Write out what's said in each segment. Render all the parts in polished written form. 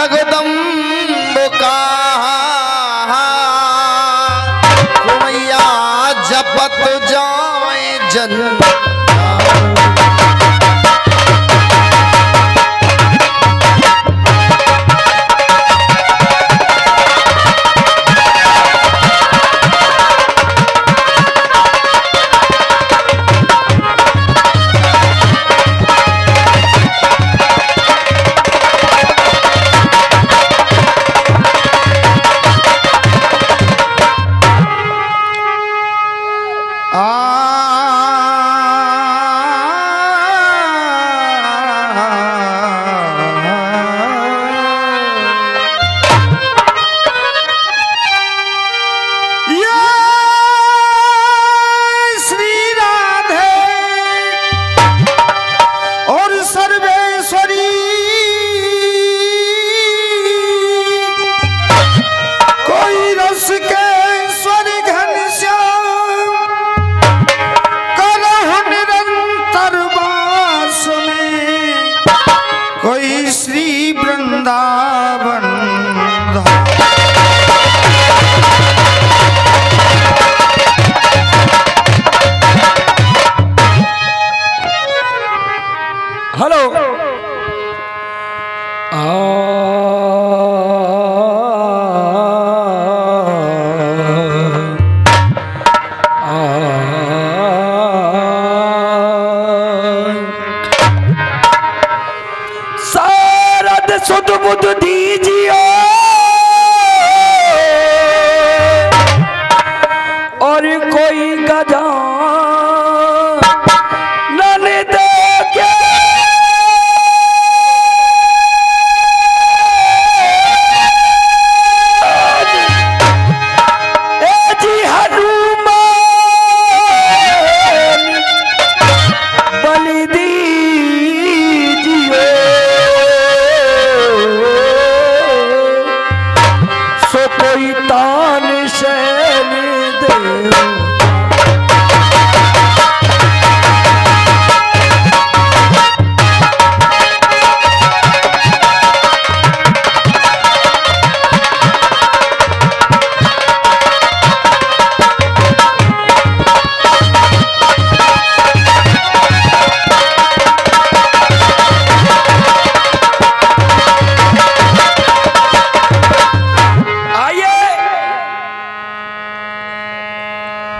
जगदम्बिका मैया जपत जाए जन सुध बुध दीजिए और कोई गधा न दे के जी हनुमान बलि दीजिए कोई तान शैन दे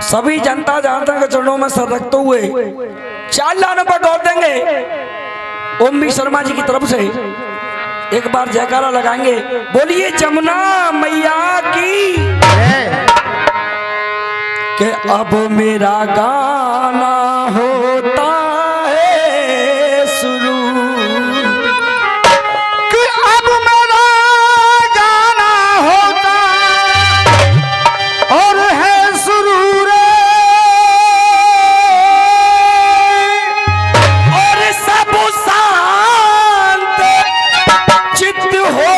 सभी जनता जनार्दन के चरणों में सर रखते हुए 4 लानों पर दौड़ देंगे। ओम बी शर्मा जी की तरफ से एक बार जयकारा लगाएंगे। बोलिए जमुना मैया की कि अब मेरा गाना होता है शुरू, कि अब मेरा गाना होता और है शुरू रे, और सब शांत चित्त हो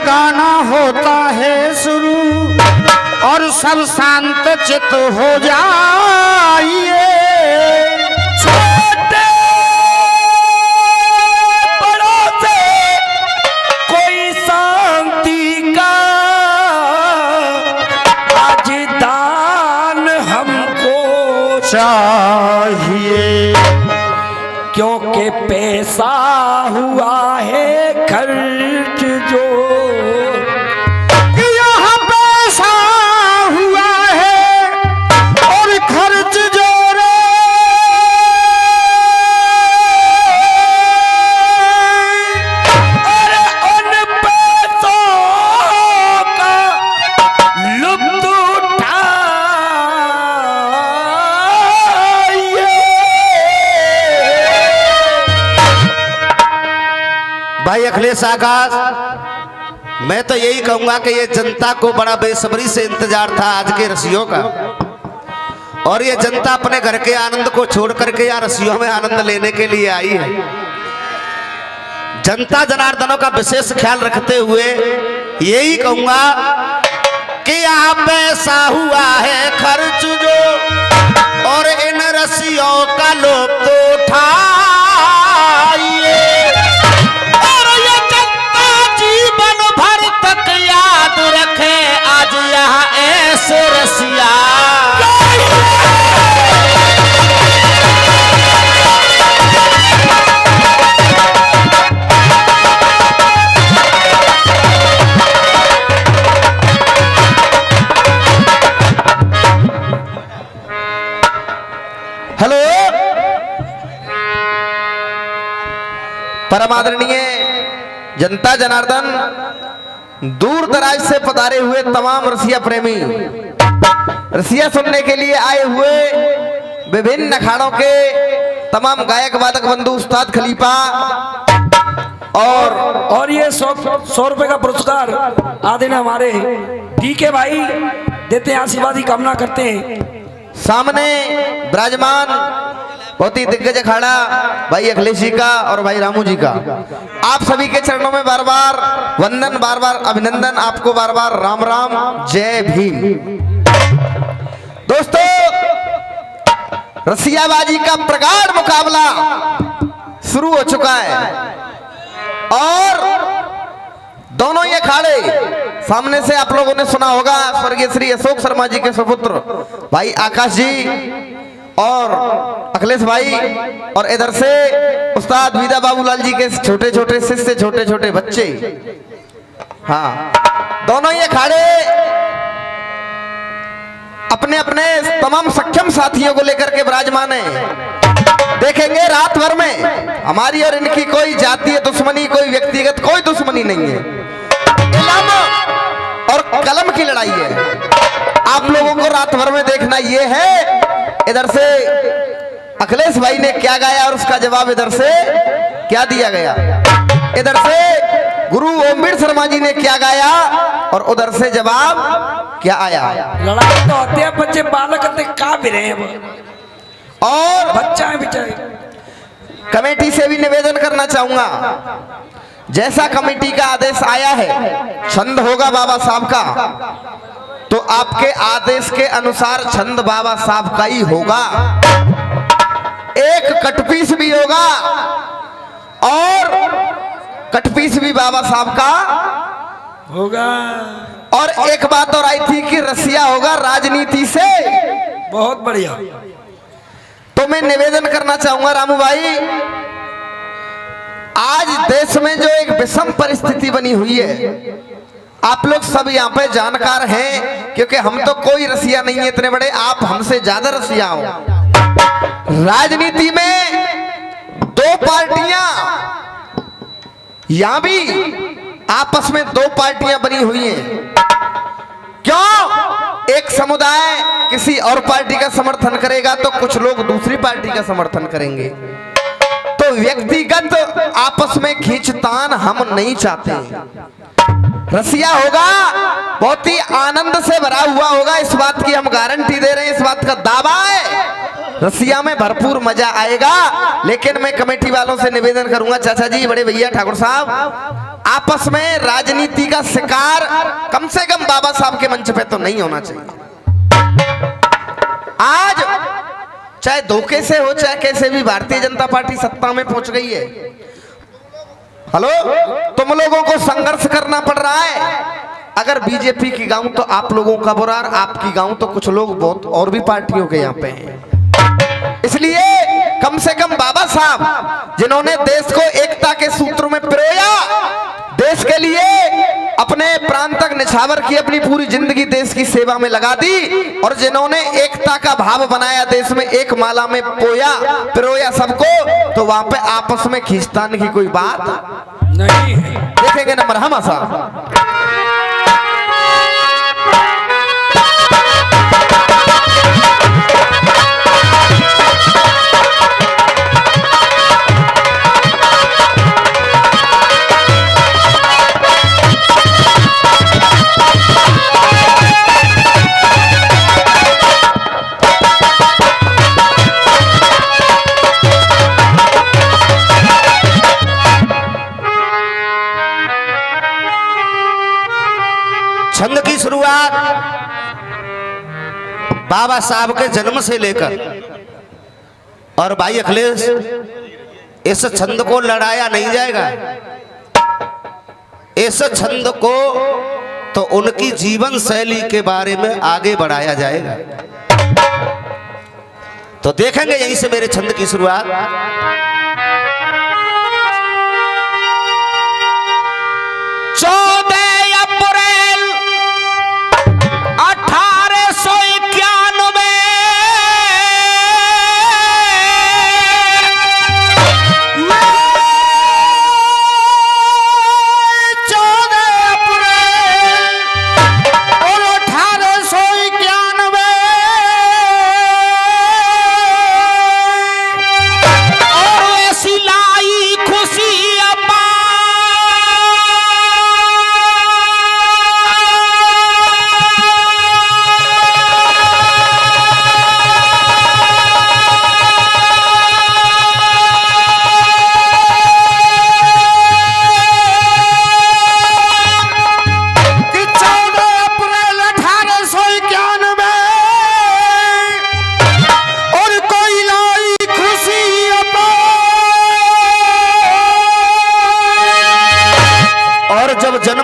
गाना होता है शुरू और सब शांत चित्त हो जाइए। छोटे बड़ों से कोई शांति का आज दान हमको चाहिए, क्योंकि पैसा हुआ है खर्च जो, यहाँ पैसा हुआ है और खर्च जो रे, अरे उन पैसों का लुत्फ भाई अखिलेश आकाश, मैं तो यही कहूंगा कि ये जनता को बड़ा बेसब्री से इंतजार था आज के रसियों का, और ये जनता अपने घर के आनंद को छोड़ करके यहाँ रसियों में आनंद लेने के लिए आई है। जनता जनार्दनों का विशेष ख्याल रखते हुए यही कहूंगा कि यहाँ पैसा हुआ है खर्च जो, और मौका लुप्त उठाइए और ये जनता जीवन भर तक याद रखे आज यहाँ ऐसे रसिया। हेलो परम आदरणीय जनता जनार्दन, दूर दराज से पधारे हुए तमाम रसिया प्रेमी, रसिया सुनने के लिए आए हुए विभिन्न अखाड़ों के तमाम गायक वादक बंधु, उस्ताद खलीफा और ये 100 रुपए का पुरस्कार आदि ने हमारे डीके भाई देते हैं, आशीर्वाद की कामना करते हैं। सामने विराजमान बहुत ही दिग्गज अखाड़ा भाई अखिलेश जी का और भाई रामू जी का, आप सभी के चरणों में बार बार वंदन, बार बार अभिनंदन, आपको बार बार राम राम, जय भीम। दोस्तों, रसियाबाजी का प्रगाढ़ मुकाबला शुरू हो चुका है और दोनों ये अखाड़े सामने से आप लोगों ने सुना होगा स्वर्गीय श्री अशोक शर्मा जी के सुपुत्र भाई आकाश जी और अखिलेश भाई, और इधर से उस्ताद विदा बाबूलाल जी के छोटे छोटे शिष्य, छोटे छोटे बच्चे। हाँ, दोनों ये अखाड़े अपने अपने तमाम सक्षम साथियों को लेकर के विराजमान है। देखेंगे रात भर में हमारी और इनकी कोई जातीय दुश्मनी, कोई व्यक्तिगत कोई दुश्मनी नहीं है, कलम और कलम की लड़ाई है। आप लोगों को रात भर में देखना ये है, इधर से अखिलेश भाई ने क्या गाया और उसका जवाब इधर से क्या दिया गया, इधर से गुरु ओमवीर शर्मा जी ने क्या गाया और उधर से जवाब क्या आया। लड़ाई तो होते हैं, बच्चे बालक का भी रहे और बच्चा है बेचारे। कमेटी से भी निवेदन करना चाहूंगा, जैसा कमेटी का आदेश आया है, छंद होगा बाबा साहब का, तो आपके आदेश के अनुसार छंद बाबा साहब का ही होगा। एक कटपीस भी होगा और कटपीस भी बाबा साहब का होगा। और एक बात और आई थी कि रसिया होगा राजनीति से। बहुत बढ़िया। तो मैं निवेदन करना चाहूंगा रामू भाई, आज देश में जो एक विषम परिस्थिति बनी हुई है, आप लोग सब यहाँ पे जानकार हैं, क्योंकि हम तो कोई रसिया नहीं है इतने बड़े, आप हमसे ज्यादा रसिया हो। राजनीति में दो पार्टियां, यहां भी आपस में दो पार्टियां बनी हुई हैं। क्यों? एक समुदाय किसी और पार्टी का समर्थन करेगा तो कुछ लोग दूसरी पार्टी का समर्थन करेंगे। तो व्यक्तिगत आपस में खींचतान हम नहीं चाहते। रसिया होगा बहुत ही आनंद से भरा हुआ होगा, इस बात की हम गारंटी दे रहे हैं, इस बात का दावा है। रसिया में भरपूर मजा आएगा। लेकिन मैं कमेटी वालों से निवेदन करूंगा, चाचा जी, बड़े भैया, ठाकुर साहब, आपस में राजनीति का शिकार कम से कम बाबा साहब के मंच पे तो नहीं होना चाहिए। आज चाहे धोखे से हो चाहे कैसे भी, भारतीय जनता पार्टी सत्ता में पहुंच गई है। हेलो, तुम लोगों को संघर्ष करना पड़ रहा है। अगर बीजेपी की गांव तो आप लोगों का बुरा, आपकी गांव तो कुछ लोग बहुत और भी पार्टियों के यहाँ पे हैं। इसलिए कम से कम बाबा साहब जिन्होंने देश को एकता के सूत्र में पिरोया, देश के लिए अपने प्राण तक निछावर की, अपनी पूरी जिंदगी देश की सेवा में लगा दी, और जिन्होंने एकता का भाव बनाया, देश में एक माला में पिरोया सबको, तो वहां पे आपस में खींचतान की कोई बात नहीं है। देखेंगे नंबर हम साहब। छंद की शुरुआत बाबा साहब के जन्म से लेकर और भाई अखिलेश, इस छंद को लड़ाया नहीं जाएगा। इस छंद को तो उनकी जीवन शैली के बारे में आगे बढ़ाया जाएगा। तो देखेंगे यहीं से मेरे छंद की शुरुआत। 14 अप्रैल 1891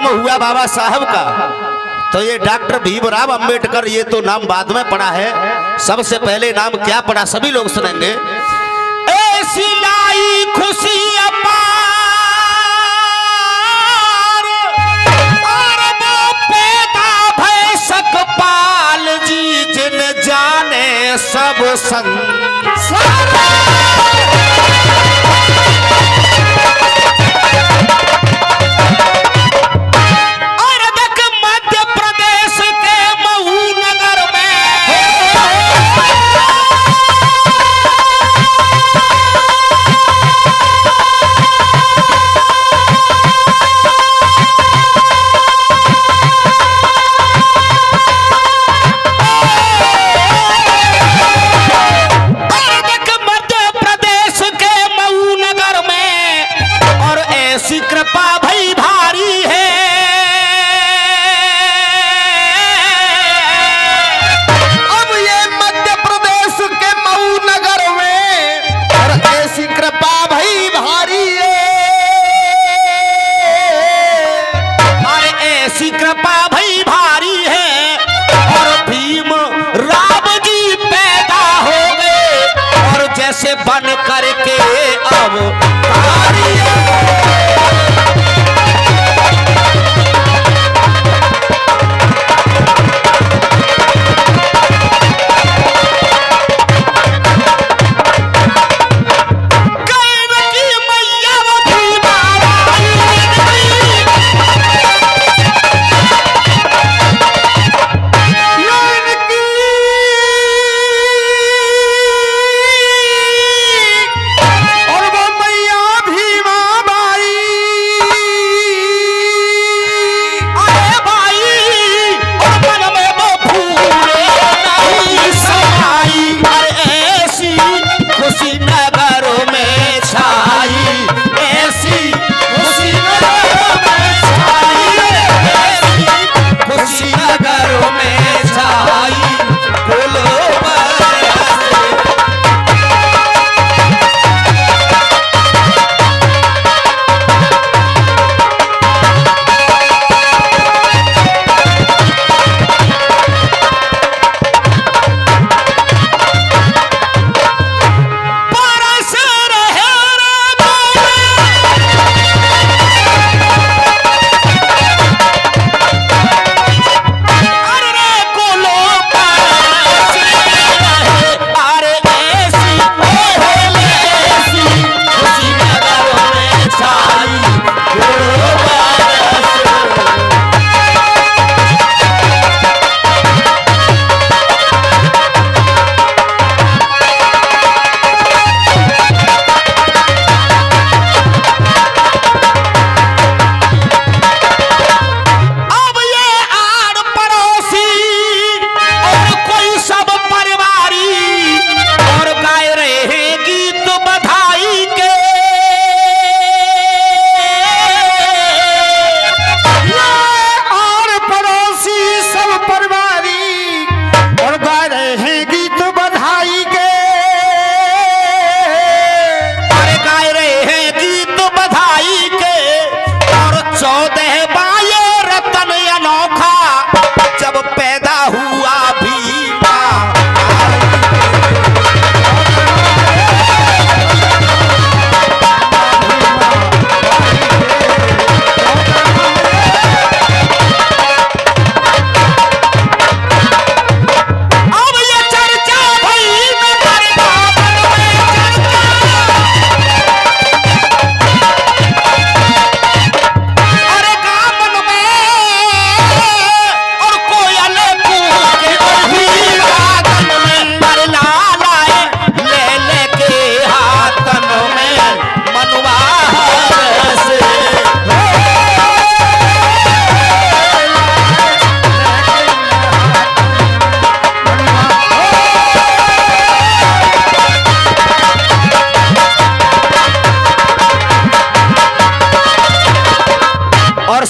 हुआ बाबा साहब का, तो ये डॉक्टर भीमराव अंबेडकर, ये तो नाम बाद में पड़ा है। सबसे पहले नाम क्या पड़ा सभी लोग सुनेंगे। ऐसी लाई खुशी अपार और वो पैदा भय सकपाल जी, जिन जाने सब संसार।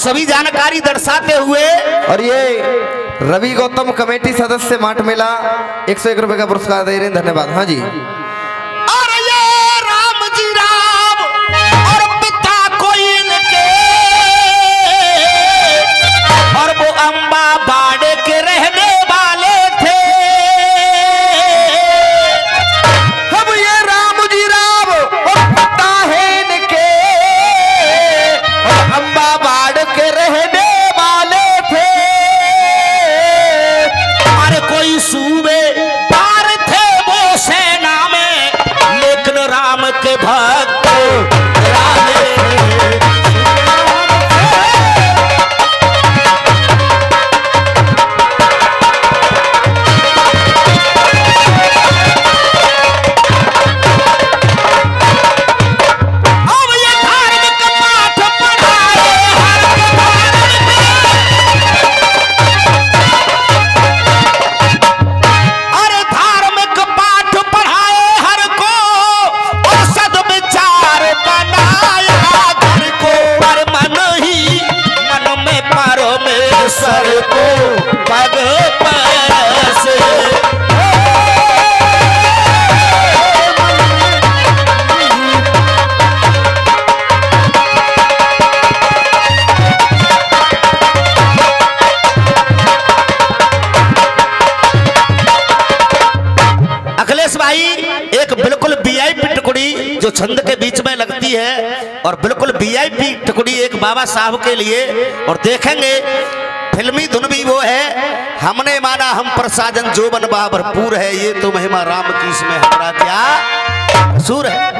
सभी जानकारी दर्शाते हुए और ये रवि गौतम कमेटी सदस्य माट मेला 101 रुपए का पुरस्कार दे रहे हैं, धन्यवाद। हाँ जी। और ये राम जी राम और पिता कोई इनके, और वो अम्बा बाड़े के रहने वाले थे। अब ये राम जी राम और पिता है इनके, और अम्बा बाड़ के रहने वाले थे। अरे कोई सूबे पार थे वो सेना में, लेकिन राम के भक्त रामे। अब ये धार्मिक पाठ पढ़ाए हर भारत में। अरे धार्मिक पाठ पढ़ाए हर को, और सद्विचार बनाया घर को। पर मन ही मन में परमेश्वर को पग परसे। अखिलेश भाई एक बिल्कुल वीआईपी टुकड़ी जो छंद के बीच में लगती है, और बिल्कुल वीआईपी टुकड़ी एक बाबा साहब के लिए। और देखेंगे फिल्मी धुन भी वो है, हमने माना हम प्रसादन जो बन बा भरपूर है, ये तो महिमा राम की इसमें हमारा क्या कसूर है।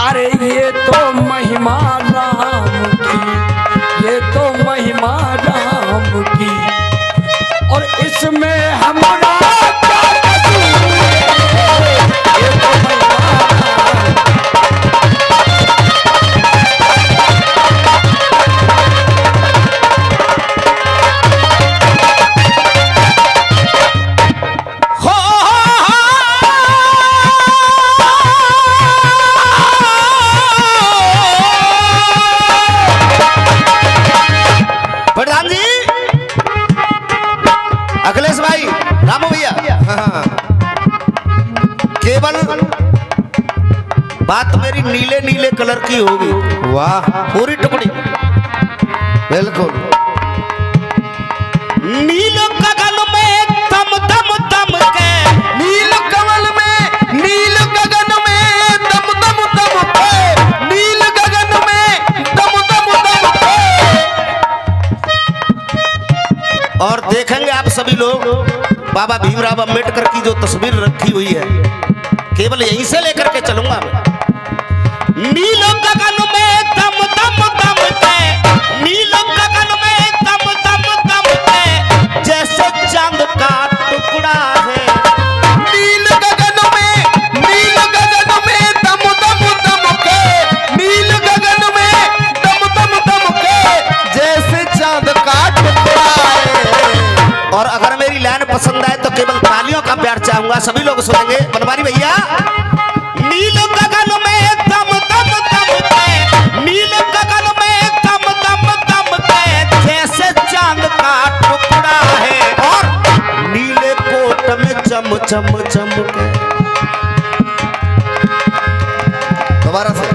अरे ये तो महिमा राम की, ये तो महिमा राम की, और इसमें हमारा क्या कसूर है? ये तो महिमा अखिलेश भाई, रामू भैया, केवल बात मेरी नीले नीले कलर की होगी। वाह, पूरी टुकड़ी बिल्कुल। नील गगन में दम दम दम के, नील कमल में, नील गगन में दम दम दम के, नील गगन में दम दम दम के। और देखेंगे आप सभी लोग बाबा भीमराव अंबेडकर की जो तस्वीर रखी हुई है, केवल यहीं से लेकर के चलूंगा मैं। नील गगन में दम दम दम के, नील गगन में दम दम दम के, जैसे चांद का टुकड़ा है। नील गगन में, नील गगन में दम दम दम के, नील गगन में दम दम दम के, जैसे चांद का टुकड़ा है। और अगर मेरी लाइन पसंद आए तो केवल तालियों का प्यार चाहूंगा, सभी लोग सुनेंगे। बनवारी भैया, नील गगन में दम दम दम के, नील गगन में दम दम दम के, जैसे चांद का टुकड़ा है। और नीले कोट में चम चम चमके। दोबारा से।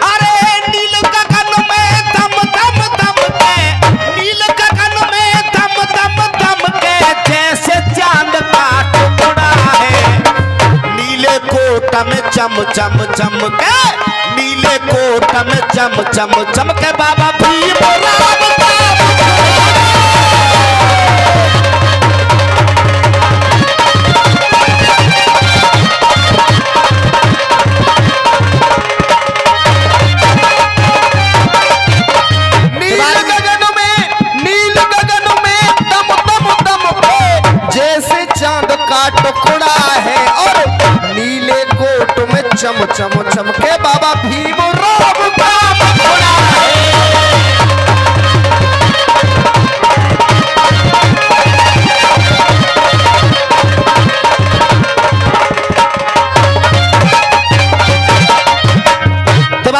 अरे नील गगन में दम दम दम के, नील गगन में दम दम दम के, जैसे चांद का टुकड़ा है। नीले कोट में चम चम चमके, नीले कोट में चम चम चमके, बाबा भीमराव का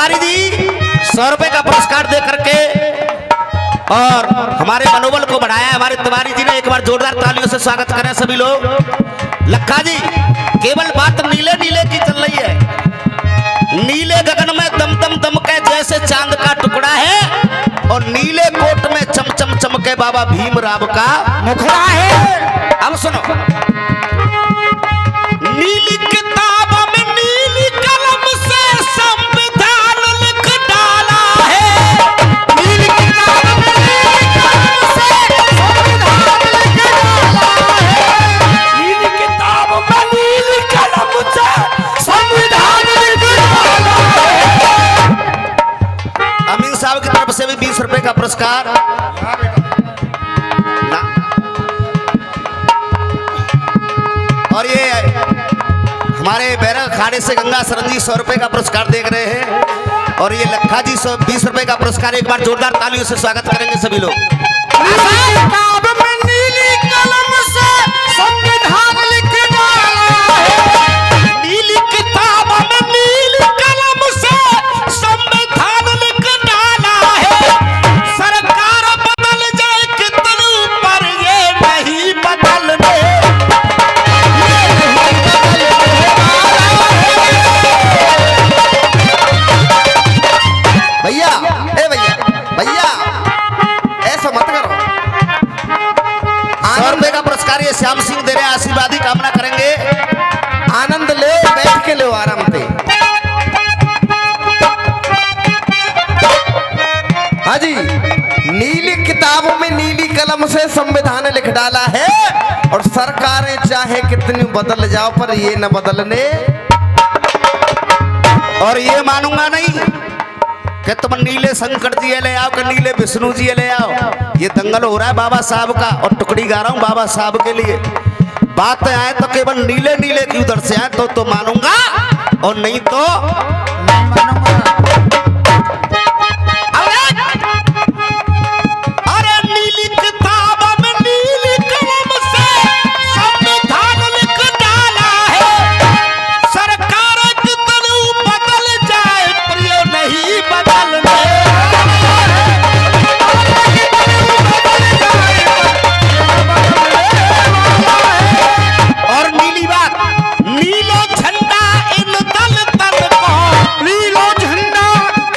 तिवारी जी 100 रुपए का पुरस्कार दे करके और हमारे मनोबल को बढ़ाया। हमारे तिवारी जी ने एक बार जोरदार तालियों से स्वागत करें सभी लोग। लखा जी, केवल बात नीले नीले की चल रही है। नीले गगन में दम दम दमके जैसे चांद का टुकड़ा है और नीले कोट में चमचम चमके बाबा भीमराव का मुखड़ा है। अब सुनो, नीली किताब में नीली कलम से संविधान लिख डाला है। नीली किताब में नीली कलम से संविधान लिख डाला है। नीली किताब में नीली कलम से संविधान लिख डाला है। अमीन साहब की तरफ से भी 20 रुपए का पुरस्कार ना। और ये हमारे बैरक अखाड़े से गंगा सरन जी 100 रुपए का पुरस्कार देख रहे हैं और ये लखा जी 20 रुपए का पुरस्कार एक बार जोरदार तालियों से स्वागत करेंगे सभी लोग। किताब में नीली कलम से संविधान लिख डाला है। नीली किताब में नीली कलम से संविधान लिख डाला है। सरकार बदल जाए कितनी पर ये नहीं बदलने। भैया, ए भैया, भैया ऐसा मत करो। 100 रुपए का पुरस्कार ये श्याम सिंह दे रहे हैं, आशीर्वादी कामना करेंगे। आनंद ले, बैठ के लो आराम से। हाँ जी, नीली किताबों में नीली कलम से संविधान लिख डाला है और सरकारें चाहे कितनी बदल जाओ पर ये न बदलने। और ये मानूंगा नहीं कि तुम नीले शंकर जी ले आओ कि नीले विष्णु जी ले आओ। ये दंगल हो रहा है बाबा साहब का और टुकड़ी गा रहा हूं बाबा साहब के लिए। बात आए तो केवल नीले नीले की उधर से आए तो मानूंगा और नहीं तो अरे नीली किताब में नीली कलम से संविधान लिख डाला है। सरकार कितनी बदल जाए प्रिय नहीं बदलने। और नीली बात, नीलो झंडा इन दल तल को, नीलो झंडा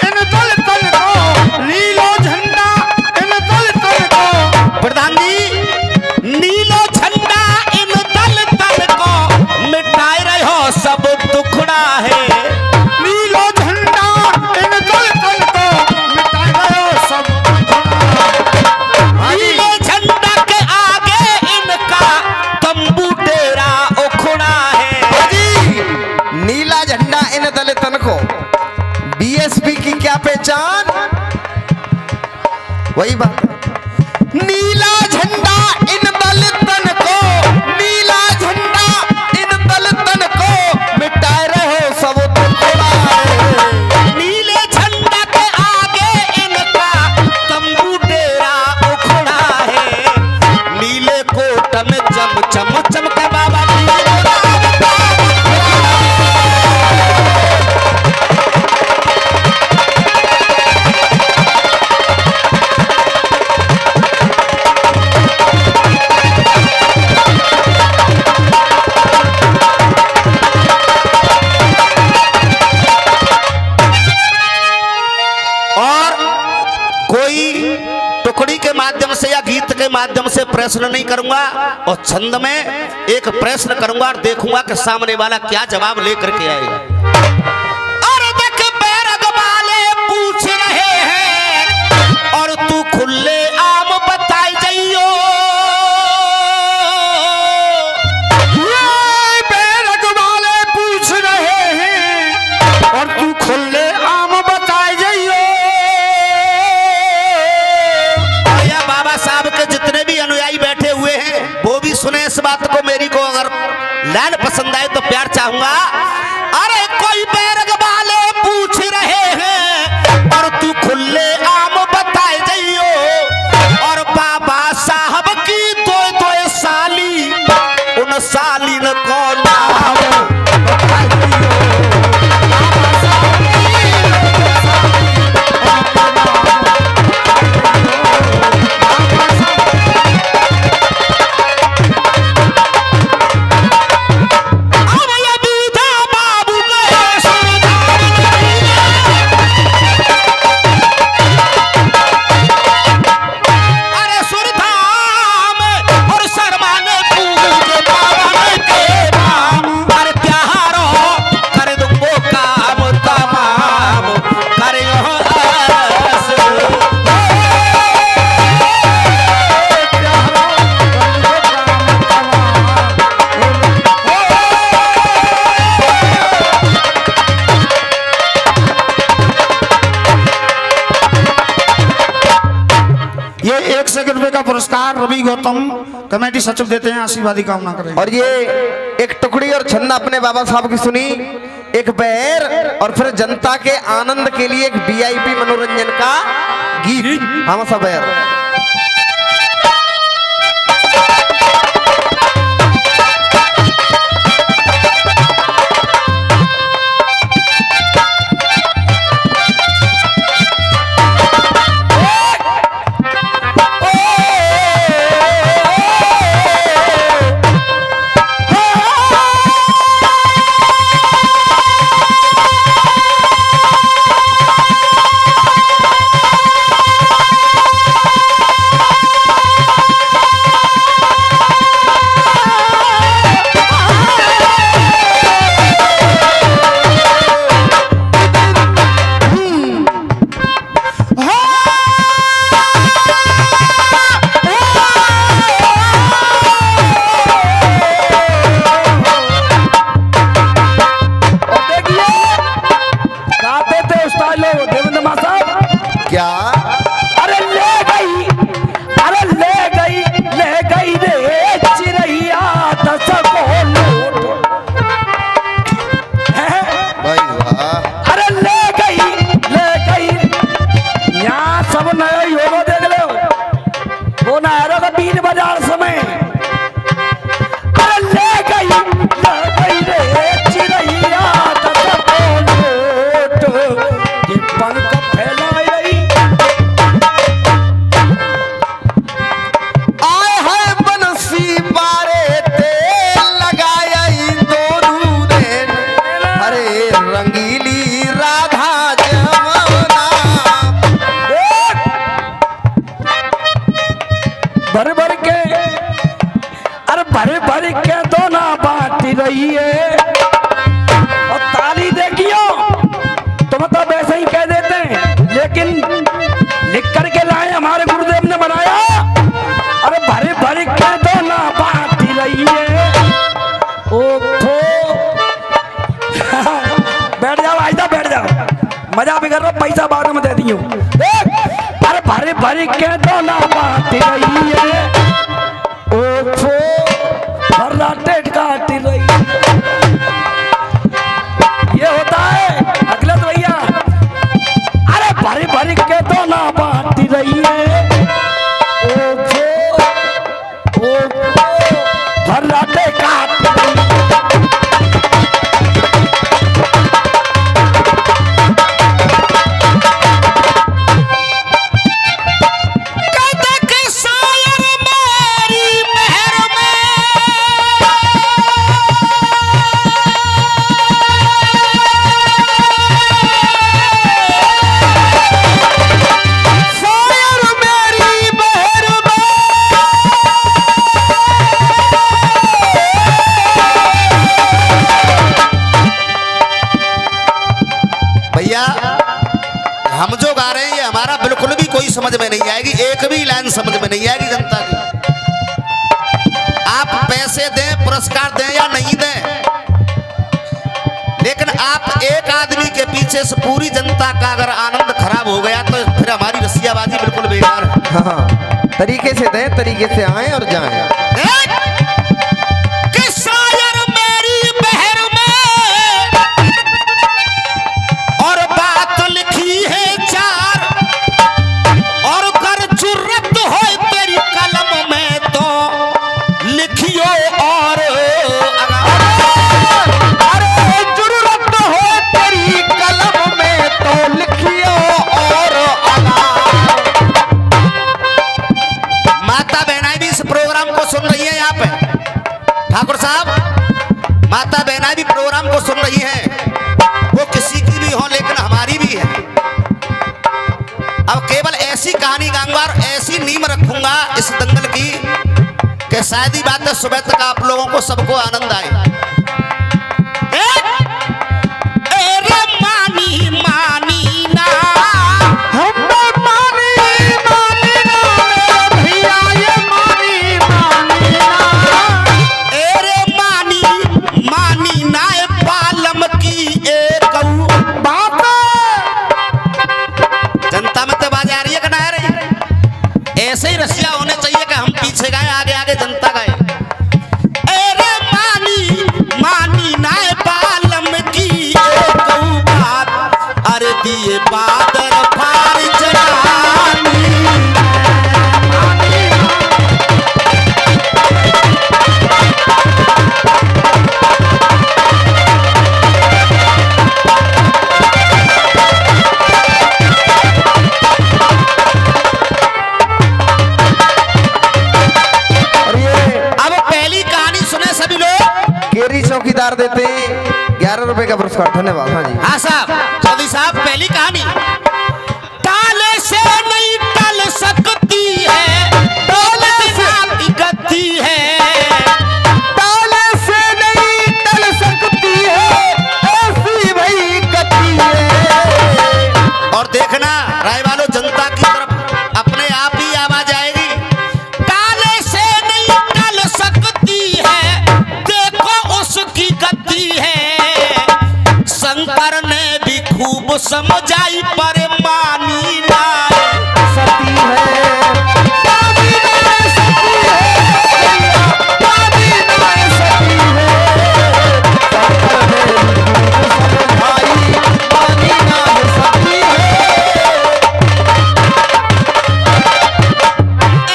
इन दल तल को, नीलो झंडा इन दल तल को। प्रधान जी नीलो झंडा इन दल तल को मिटाए रहे हो सब दुखड़ा है। नीलो झंडा इन दल तल को मिटा गयो सब नीलो झंडा के आगे इनका तंबू डेरा उखड़ा है। जी, नीला झंडा इन दल तन को। बीएसपी की क्या पहचान? वही बात, नीला झंडा इन दल तन को, नीला झंडा इन दल तन को मिटाए रहो सब दुखड़ा है। नीले झंडा के आगे इनका तंबू डेरा उखड़ा है। नीले कोट में चम चम चमके बाबा और कोई टुकड़ी के माध्यम से या गीत के माध्यम से प्रश्न नहीं करूंगा और छंद में एक प्रश्न करूंगा और देखूंगा कि सामने वाला क्या जवाब लेकर के आएगा। और देख बैरग वाले पूछ रहे हैं और तू खुले आम बताई जाइयो। ये बैरग वाले पूछ रहे हैं और तू खुले आम बताए जाइयो। या बाबा साहब के जितने भी अनुयायी बैठे हुए हैं वो भी सुने इस बात को। मेरी को अगर लाइन पसंद आए तो प्यार चाहूंगा। अरे कोई बैरग वाले पूछ रहे हैं और तू खुले आम बताए जाइयो। और बाबा साहब की दो दो साली उन सालीन को नाम बताए जाइयो। ₹1 का पुरस्कार रवि गौतम कमेटी सचिव देते हैं, आशीर्वाद की कामना करें। और ये एक टुकड़ी और छन्ना अपने बाबा साहब की सुनी, एक बहर और फिर जनता के आनंद के लिए एक VIP मनोरंजन का गीत। हम सब बहर क्या? अरे ले गई रे चिरैया 10 को लूट। भाई वाह, अरे ले गई यहाँ सब नया योगो देख लो, वो नहरों का 3 बाजार समय। अरे ले गई रे चिरैया 10 को लूट, ये पंख फैलाए रही। आए है बंसी बारे तेल लगाया दोनों ने, अरे रंगीली राधा जमुना। भर के अरे भर के दोना बांट रही है। और ताली देखियो तुम तो वैसे ही कह देते हैं, लेकिन लिख करके लाए हमारे गुरुदेव ने बनाया। अरे भर के दोना बांट रही है। ओहो बैठ जाओ, आइदा बैठ जाओ, मजा भी कर रहा, पैसा बाद में दे दियो। अरे भर के दोना बांट रही है। ओहो भर्राटे काट रही। ये होता है अखिलेश भैया। अरे भर के दोना बांट रही है। ओहो भर्राटे काट रही। भैया हम जो गा रहे हैं ये हमारा बिल्कुल भी कोई समझ में नहीं आएगी, एक भी लाइन समझ में नहीं आएगी जनता की। आप पैसे दें, पुरस्कार दें या नहीं दें, लेकिन आप एक आदमी के पीछे से पूरी जनता का अगर आनंद खराब हो गया तो फिर हमारी रसियाबाजी बिल्कुल बेकार है। हाँ, तरीके से दें, तरीके से आए और जाएं। कि शायर मेरी बहर में और बात लिखी है 4, और कर जुर्रत हो तेरी कलम में तो लिखियो। और अरे जरूरत हो तेरी कलम में तो लिखियो। और माता बहनाई भी इस प्रोग्राम को सुन रही है। यहाँ पे ठाकुर साहब, माता बहनाई भी प्रोग्राम को सुन रही है। वो किसी की भी हो लेकिन हमारी भी है। अब केवल ऐसी कहानी गाऊंगा और ऐसी नींव रखूंगा इस दंगल की कि शायद ही बात है सुबह तक आप लोगों को सबको आनंद आए। मानी मानी ना भैया ये मानी मानी ना। मानी मानी ना पालम की एक बात जनता में तो बाज आ रही है कि ना आ रही? ऐसे ही रसिया बादल फार जनानी और ये अब पहली कहानी सुने सभी लोग। केरी चौकीदार देते 11 रुपए का पुरस्कार। धन्यवाद। हाँ जी। हाँ साहब, चौधरी साहब, पहली कहानी। ताले से नहीं टल सकती है, ताले से गति है, ताले से नहीं टल सकती है, ऐसी भाई गति है। और देखना राय वालों, जनता की तरफ अपने आप ही आवाज आएगी। ताले से नहीं टल सकती है, देखो उसकी गति है। शंकर ने भी खूब समझाई पर मानी ना सती है, मानी ना सती है, मानी ना सती है। शंकर ने भी समझाई, मानी ना सती है।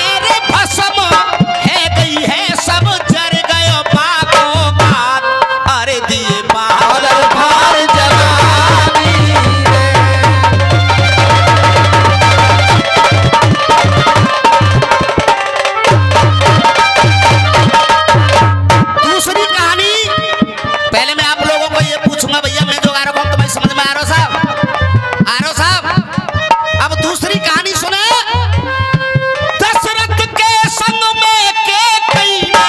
अरे भस्म है गई है, सब जर गयो बागो बात, अरे दिए बादल फार जनानी रे। दूसरी कहानी। पहले मैं आप लोगों को ये पूछूंगा, भैया मैं जो गा रहा हूं तुम्हें समझ में आ रहा हो साहब? आ रहा हो साहब? अब दूसरी कहानी सुने। दशरथ के संग में कैकेयी ने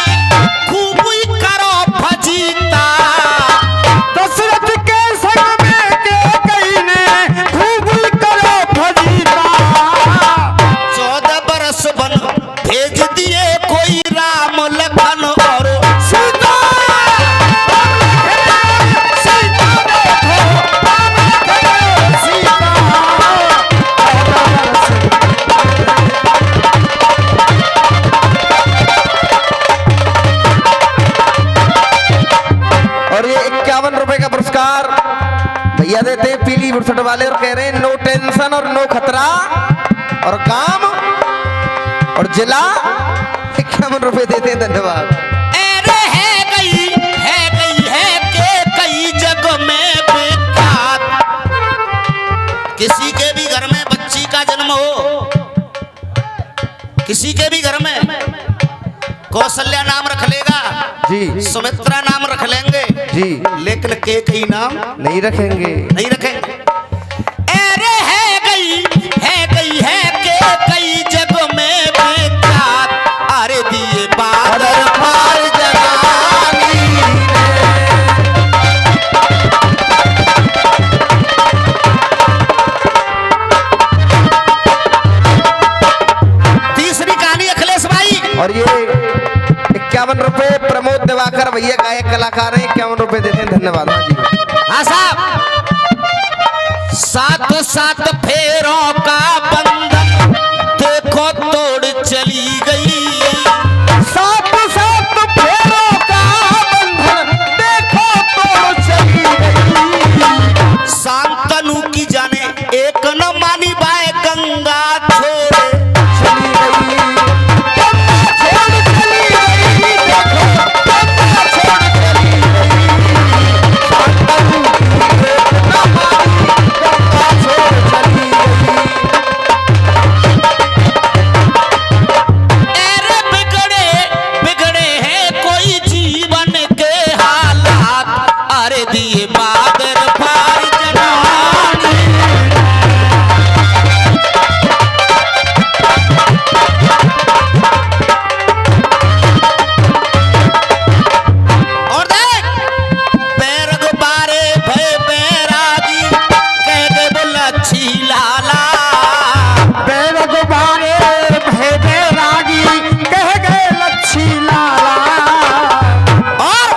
खूब ही करो फजीता, दशरथ के संग में कैकेयी ने खूब करो फजीता। 14 बरस बन भेज दिए कोई राम लखन और सीता, सीता देखो, राम देखो, सीता। और ये 51 रुपए का पुरस्कार भैया देते हैं पीली बुरसट वाले, और कह रहे हैं नो टेंशन और नो खतरा, और काम और जिला 51 रुपए देते हैं। धन्यवाद। अरे है गई है के कई जग में विख्यात। किसी के भी घर में बच्ची का जन्म हो, किसी के भी घर में, कौशल्या नाम रख लेगा जी सुमित्रा नाम रख लेंगे जी, लेकिन कैकेयी नाम नहीं रखेंगे। नहीं रखेंगे। अरे है गई है के कई जग में विख्यात, अरे दिए बादल फार जनानी तीसरी कहानी अखिलेश भाई। और ये 51 रुपए प्रमोद दिवाकर भैया गायक कलाकार हैं, 51 रुपए देते हैं। धन्यवाद। हाँ जी। हाँ साहब, सात सात फेरों का बंधन देखो तोड़ चली गई, सात सात फेरों का बंधन देखो तोड़ चली गई। शांतनु की जाने एक न मानी बाय गंगा छोड़े, चली गई, गंगा छोड़ चली गई, देखो गंगा छोड़ चली गई। शांतनु की एक न मानी, गंगा छोड़ चली गई। अरे बिगड़े हैं कोई जीवन के हालात, अरे दिए बादल फार जनानी। और देख बैरग बारे भय बैरागी कह दे लच्छी लाला, बैरग बारे भेदे रागी कह गए लच्छी लाला। और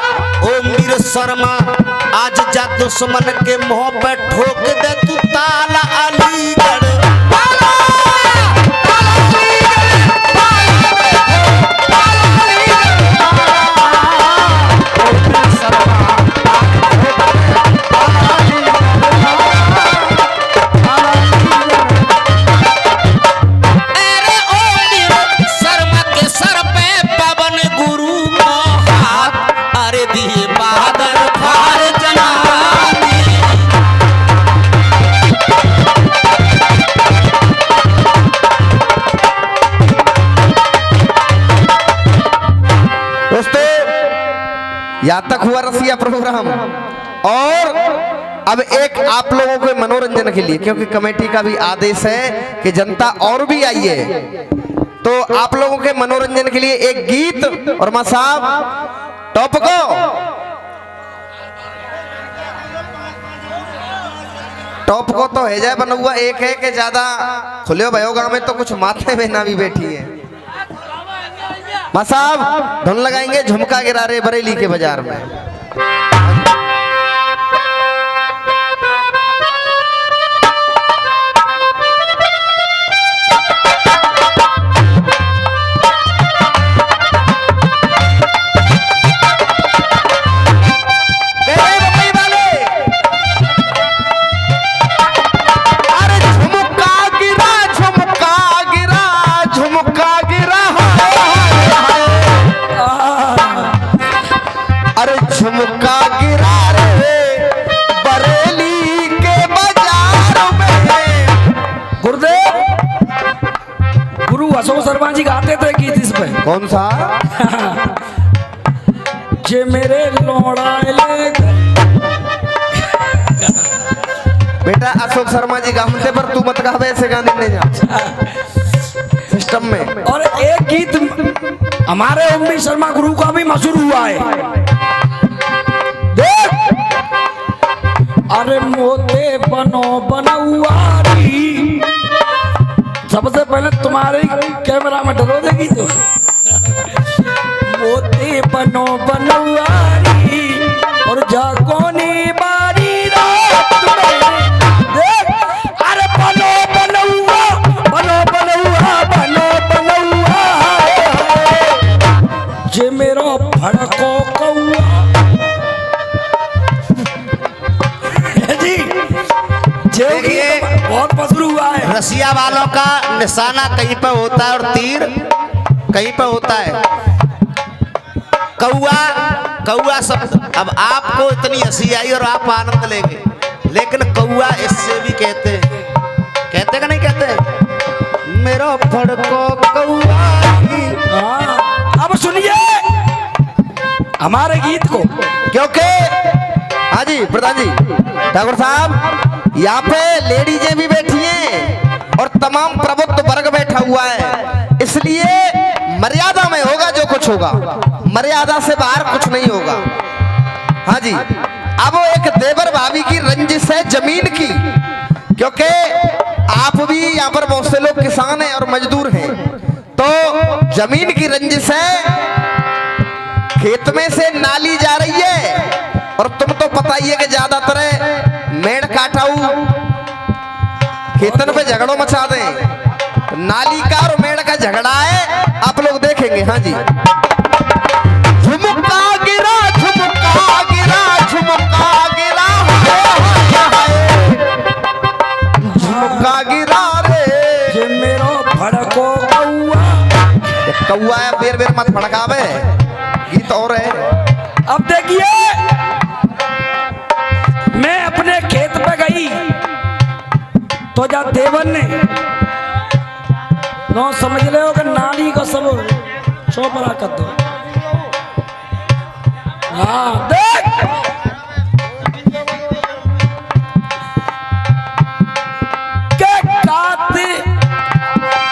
ओ मीर शर्मा आज जा दुश्मन के मुंह पे ठोक दे तू ताला अलीगढ़। ताला, ताला अलीगढ़, ताला देखो, ताला अलीगढ़, ताला। ओ मीर शर्मा, ताला अलीगढ़, ताला, ताला अलीगढ़। प्रोग्राम। और अब एक आप लोगों के मनोरंजन के लिए, क्योंकि कमेटी का भी आदेश है कि जनता और भी आई है, तो आप लोगों के मनोरंजन के लिए एक गीत। और मां साहब टॉप को तो है जाए बना हुआ एक है कि ज्यादा खुले भयोगा में तो कुछ माथे बहना भी बैठी है। मां साहब धुन लगाएंगे झुमका गिरा रे बरेली के बाजार में। झुमका गिरा रे बरेली के बाजार में। गुरुदेव, गुरु अशोक शर्मा जी गाते थे गीत इस पे। कौन सा? जे मेरे लौड़ाए बेटा अशोक शर्मा जी गाते पर तू मत गा, ऐसे गाने नहीं जा सिस्टम में। और एक गीत हमारे उम्मी शर्मा गुरु का भी मशहूर हुआ है। देख, अरे मोते बनो बनौआरी, सबसे पहले तुम्हारे कैमरा में डरो देगी तो। मोते बनो बनौआरी और जागोनी बारी रात में। देख, अरे बनो बनौआ, बनो बनौआ, बनो बनौआ, जे मेरो भड़को कौआ। देखिए बहुत मशहूर हुआ है। रसिया वालों का निशाना कहीं पर होता है और तीर कहीं पर होता है। कौआ, कौआ सब। अब आपको इतनी हंसी आई और आप आनंद लेंगे, लेकिन कौआ इससे भी कहते कि नहीं कहते, मेरा फड़को कौआ। हाँ, अब सुनिए हमारे गीत को, क्योंकि हाँ जी प्रधान जी, ठाकुर साहब, यहाँ पे लेडीजें भी बैठी हैं और तमाम प्रबुद्ध वर्ग बैठा हुआ है, इसलिए मर्यादा में होगा जो कुछ होगा, मर्यादा से बाहर कुछ नहीं होगा। हाँ जी, अब वो एक देवर भाभी की रंजिश है जमीन की, क्योंकि आप भी यहाँ पर बहुत से लोग किसान हैं और मजदूर हैं, तो जमीन की रंजिश है। खेत में से नाली जा रही है और तुम तो पता ही है कि ज्यादातर मेड़ काटाऊ खेतन पे झगड़ों मचा दें। नाली का और मेड़ का झगड़ा है, आप लोग देखेंगे। हाँ जी, झुमका गिरा, झुमका गिरा, झुमका गिरा, झुमका गिरा रे, जे मेरो भड़को कौआ। कौआ है, बेर बेर मत भड़कावे, गीत और है। अब देखिए, मैं अपने खेत पे गई तो जा देवन ने नो समझ ले हो कि नाली को सब चौपरा कर दो। हाँ देख, के काते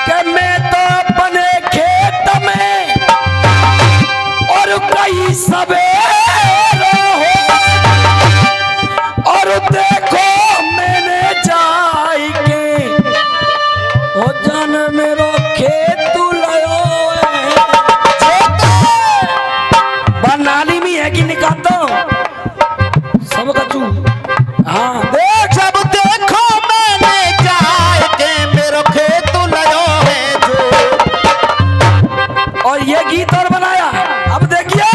के मैं तो अपने खेत में और कई सवेरे हो, और देखो मैंने जाई के ओ जान मेरो खेत लयो बनाली में है कि निकाल दो सब कचू। हाँ देख, जब देखो मैंने जाए के मेरो खेत लयो है जो। और ये गीत और बनाया। अब देखिए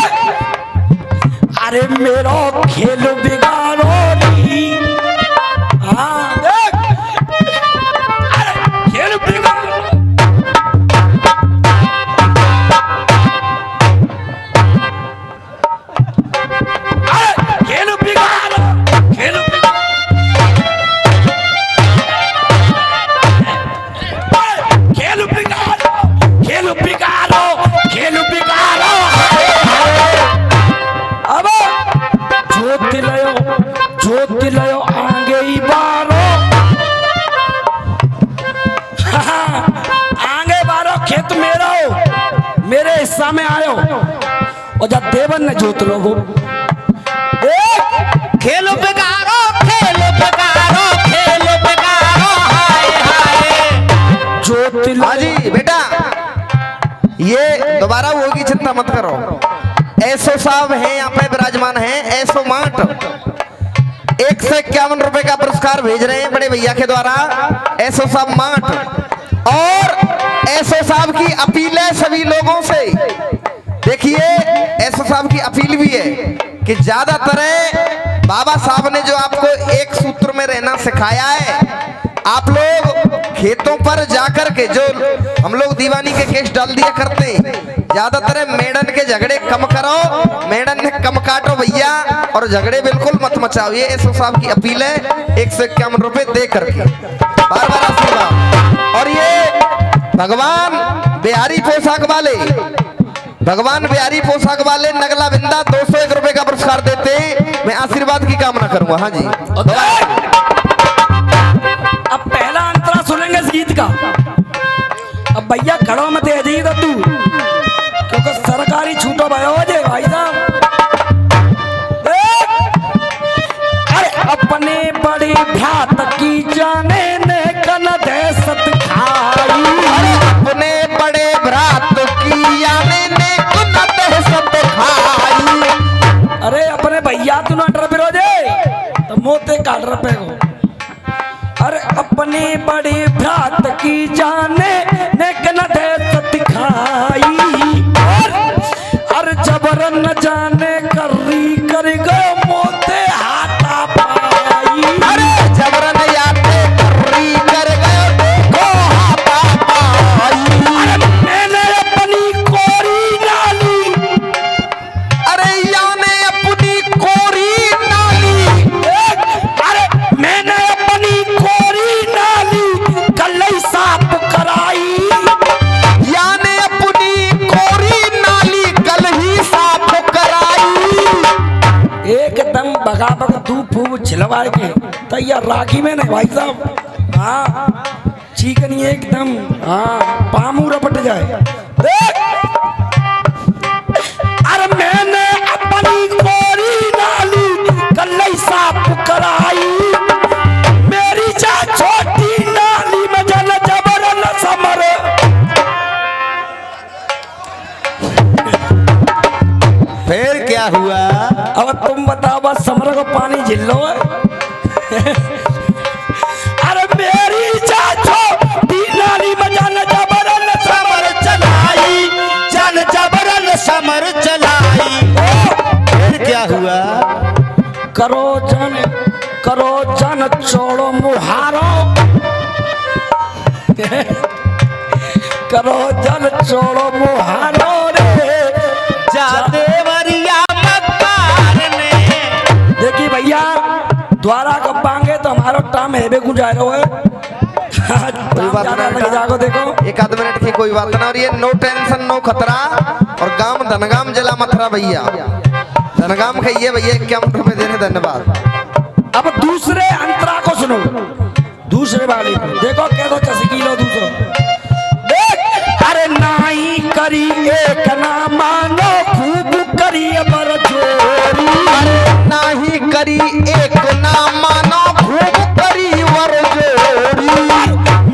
सामने आयो और जब देवन ने जोत लो वो खेलो बेगारो हाय हाय जोत हाँ जी बेटा, ये दोबारा होगी, चिंता मत करो। ऐसो साहब हैं यहाँ पे विराजमान हैं, ऐसो माट 151 रुपए का पुरस्कार भेज रहे हैं बड़े भैया के द्वारा, ऐसो साहब माट। और ऐसो साहब की अपील है सभी लोगों से, देखिए ऐसो साहब की अपील भी है कि ज्यादातर बाबा साहब ने जो आपको एक सूत्र में रहना सिखाया है, आप लोग खेतों पर जाकर के जो हम लोग दीवानी के केस डाल दिया करते हैं, ज्यादातर मेडन के झगड़े कम करो, मेडन ने कम काटो भैया, और झगड़े बिल्कुल मत मचाओ। ये एसओ साहब की अपील है, 151 रुपए दे करके बार बार आशीर्वाद। और ये भगवान बिहारी पोशाक वाले, भगवान बिहारी पोशाक वाले नगला बिंदा 201 रुपए का पुरस्कार देते, मैं आशीर्वाद की कामना करूंगा। हाँ जी, अब पहला अंतरा सुनेंगे इस गीत का। अब भैया खड़ो मत है जी तू, क्योंकि सरकारी छूटो भाई साहब। अरे अपने बड़े भ्रात की जाने ने कन दहशत खाई, अपने बड़े भ्रात की जाने ने कन दहशत खाई। अरे अपने भैया तू ना डर बिरोजे तो मोते काट रपे को। अरे अपने बड़े भ्रात की जाने ने कन दहशत खाई, और जबरन न जाने करी कर गो मोते हाथा पाई। अरे जबरन याते करी कर गए को हाथा पाई। अरे मैंने अपनी कोरी नाली, अरे याने अपनी कोरी नाली, अरे मैंने अपनी कोरी नाली कल ही साफ कराई। याने अपनी कोरी नाली कल ही साफ कराई। एकदम बगाबग धूप फूप छिलवाए के तैयार राखी में नहीं भाई साहब। हाँ चिकनी एकदम, हाँ पामू रपट जाए। देख अरे मैंने अपनी कोरी नाली कल ही साफ कराई, मेरी जा छोटी नाली में जल जबरन समर। फिर क्या हुआ? अब तुम बताओ बस समर को पानी झिल लो। अरे मेरी चाचो नाली में जान जबरन समर चलाई, जन जबरन समर चलाई। फिर क्या हुआ? करो जन चोड़ो मुहारो, करो जन चोड़ो मुहारो रे जादेवरिया मक्कार ने। देखिए भैया द्वारा कब पाएंगे तो हमारा टाइम है बेगू जा रहा है। कोई बात नहीं, जागो देखो एक आध मिनट की कोई बात ना। और ये नो टेंशन नो खतरा, और गांव धनगाम जिला मथुरा भैया, धनगाम का ये भैया 51 रुपए देने, धन्यवाद। अब दूसरे अंतरा को सुनो, दूसरे वाले को देखो कह दो चसी लो दूसरो। देख अरे नाई करी एक ना मानो खूब करी बर जोरी, नाही करी एक ना मानो खूब करी वर जोरी।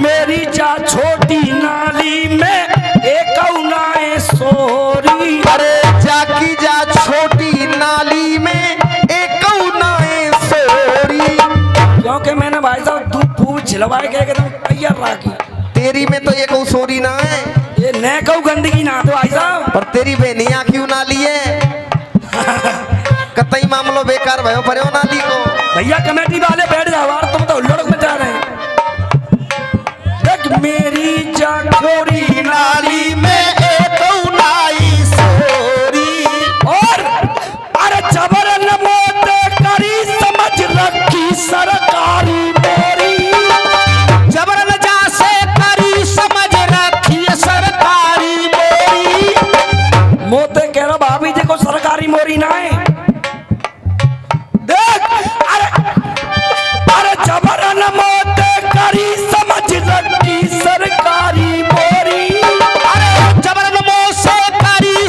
मेरी जा छोटी नाली में एक नाए सोरी। अरे जाकी जा छोटी नाली में एक नाए सोरी। क्योंकि मैंने भाई साहब दूध फूल छिलवाए के एकदम तैयार राखी। तेरी में तो ये कहूँ सोरी ना है, ये न कहूँ गंदगी ना तो भाई साहब। पर तेरी बेनिया क्यों नाली है? कतई मामलो बेकार भयो पर्यो नाली को। भैया कमेटी वाले बैठ जाओ यार, तुम तो लड़क में जा रहे हैं। देख मेरी जाखोरी नाली में एक नाई सोरी। और अरे जबरन मोते करी समझ रखी सरकारी मोरी। जबरन जा से करी समझ रखी सरकारी मोरी। मोते कह रहा भाभी जी को सरकारी मोरी ना है। देख अरे जबरन मोते करी समझ रखी सरकारी मोरी। अरे जबरन मोसे करी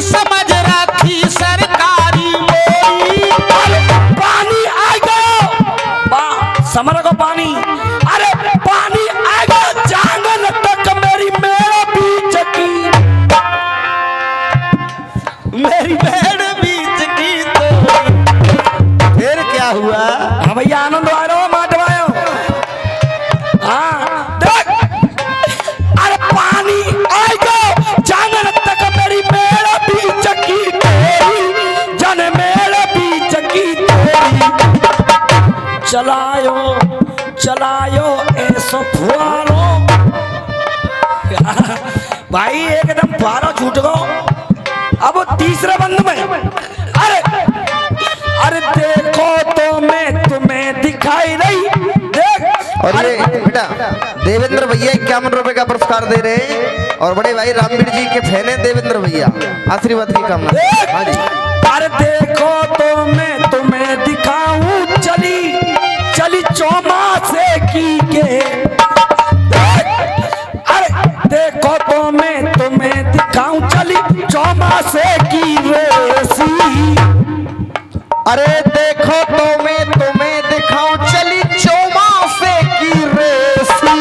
चलायो चलायो ऐसो फुआरो। भाई एकदम फुआरो छूट गो। अब वो तीसरे बंद में अरे अरे देखो तो मैं तुम्हें दिखाई नहीं देख। और ये बेटा देवेंद्र भैया 51 रुपए का पुरस्कार दे रहे हैं और बड़े भाई रामवीर जी के फैन हैं देवेंद्र भैया, आशीर्वाद की कामना। हाँ जी। अरे देखो तो मैं तुम्हें दिखाऊं चली चली चौमासे की के। अरे देखो तो मैं तुम्हें दिखाऊं चली चौमासे की रेसी। अरे देखो तो मैं तुम्हें दिखाऊं चली चौमासे की रेसी।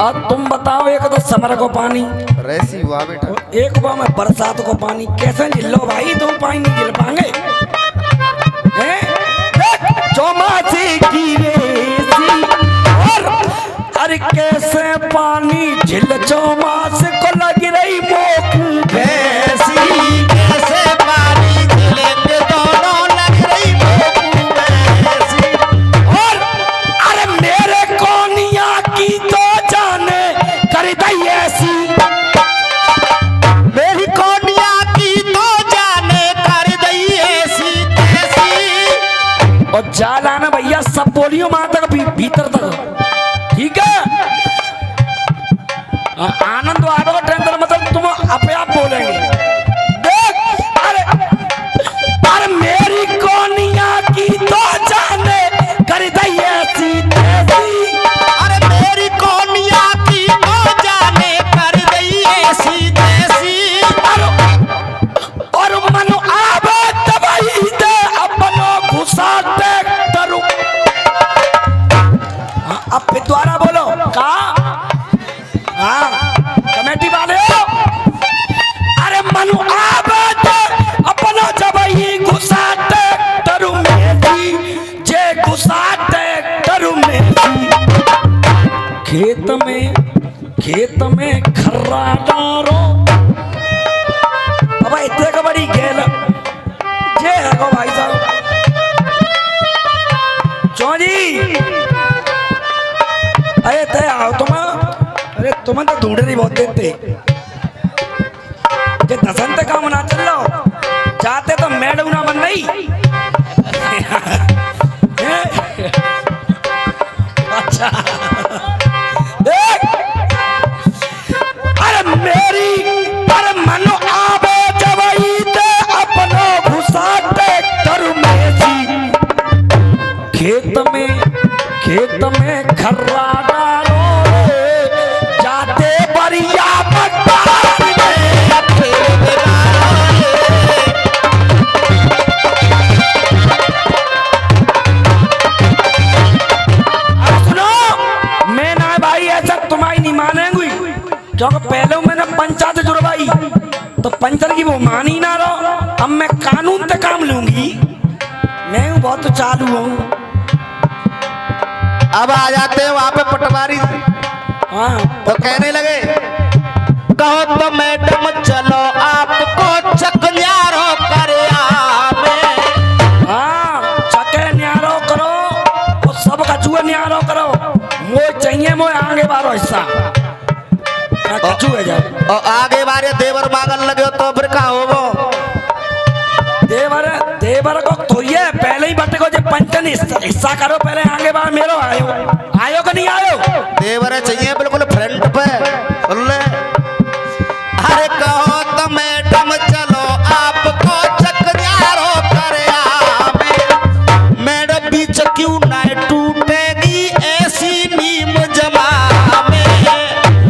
अब तुम बताओ एक तो समर को पानी, रेसी हुआ बेटा। एक बार में बरसात को पानी, कैसे झिल्लो भाई? तुम पानी नहीं झिल पाएंगे हैं? चौमासे की रेसी और अरे कैसे पानी झिल चौमास को लग रही मोकू भैंसी। कैसे पानी झिलेंगे दोनों लग रही मोकू भैंसी। और अरे मेरे कोनिया की तो जाने कर दई ऐसी। मेरी कोनिया की तो जाने कर दई ऐसी ऐसी। और जाला ना भैया सब बोलियो वहां तक भीतर तक, ठीक है? आनंद आएगा टेंशन मतलब तुम अपने आप बोलेंगे। देख अरे अरे मेरी कोनिया की तो जाने कर दई ऐसी तैसी। अरे मेरी कोनिया की तो जाने कर दई ऐसी तैसी। और मनु आवे दवाई दे अपनो घुसा ट्रैक्टर। अब फिर दोबारा बोलो का। हाँ कमेटी वाले हो। अरे मनु आवे दे अपनो जवाई घुसा ट्रैक्टर में दी जे घुसा ट्रैक्टर में दी। खेत में खर्रा डारो। अब इतने का बड़ी गेल जे है को भाई साहब चौजी। अरे ते आओ तुम, अरे तुम्हें तो ढूंढ रही बहुत देते जे दसंत काम ना चल लो जाते तो मैडम ना बन नहीं। अच्छा देख अरे मेरी अरे मनो आवे जवाई दे अपनो घुसा ट्रैक्टर में सी। खेत में खर्रा डालो जाते बरिया मकान में। अब सुनो मैं ना भाई ऐसा तुम्हारी नहीं मानेंगी क्योंकि पहले मैंने पंचायत जुड़वाई तो पंचर की वो मानी ना रहो। अब मैं कानून पे काम लूंगी, मैं हूँ बहुत चालू हूँ। अब आ जाते हैं वहां पे पटवारी हाँ तो कहने लगे कहो तो मैडम चलो आपको चकन्यारो कर आवे। हाँ चके न्यारो करो और सब कचुए न्यारो करो। मोह चाहिए मोह आगे बारो हिस्सा कचुए जाए। और आगे बारे देवर मांगन लगे तो फिर कहा हो वो देवर को तो ये पहले ही बटे को जो पंचन हिस्सा करो पहले आगे बार मेरो आयो कि नहीं आयो? देवर चाहिए बिल्कुल फ्रंट पे सुन ले। अरे कहो तो मैडम चलो आपको चकन्यारो कर आवे। मैडम बीच क्यों ना टूटेगी ऐसी नीम जमा में।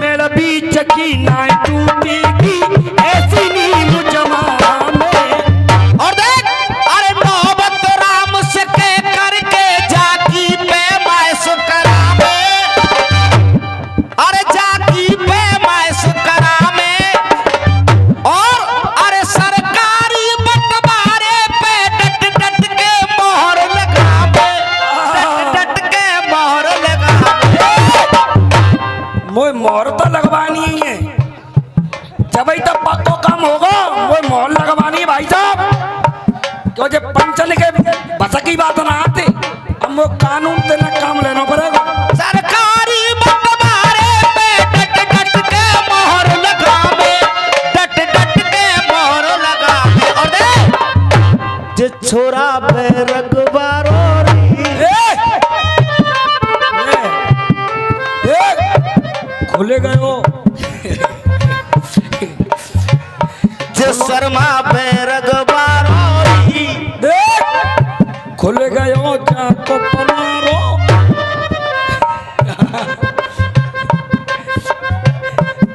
मेरा बीच की ना टूटेगी ऐसी नीम जमा में। और देख अरे नौबत राम से के करके जाकी पे मैस करावे। अरे जाकी पे मैस करावे। और अरे सरकारी बंटवारे पे डट डट के मोहर लगावे। डट डट के मोहर लगावे। मोह मोहर तो लगवानी ही है जब ही तब पक्को काम होगा। मोह मोहर लगवानी है भाई साहब क्यों जे पंचन के बस की बात ना आते। अब वो कानून ते ना काम लेना पड़ेगा। सरकारी मतवारे पे डट डट के मोहर लगावे, डट डट के मोहर लगावे। और दे जे छोरा पे रगबारो खुले गए हो जे शर्मा पे रगबारो देख खुले गए हो जा तो पनारो।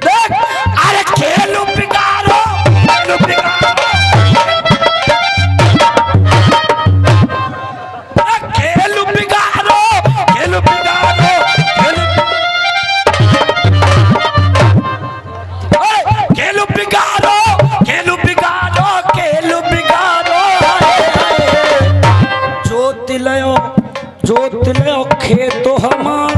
देख अरे खेलो बिगाड़ो, खेलो बिगाड़ो, खेलो बिगाड़ो, खेलो बिगाड़ो, खेलो बिगाड़ो, खेलो बिगाड़ो, खेलो बिगाड़ो। जोत ले खेतो हमारा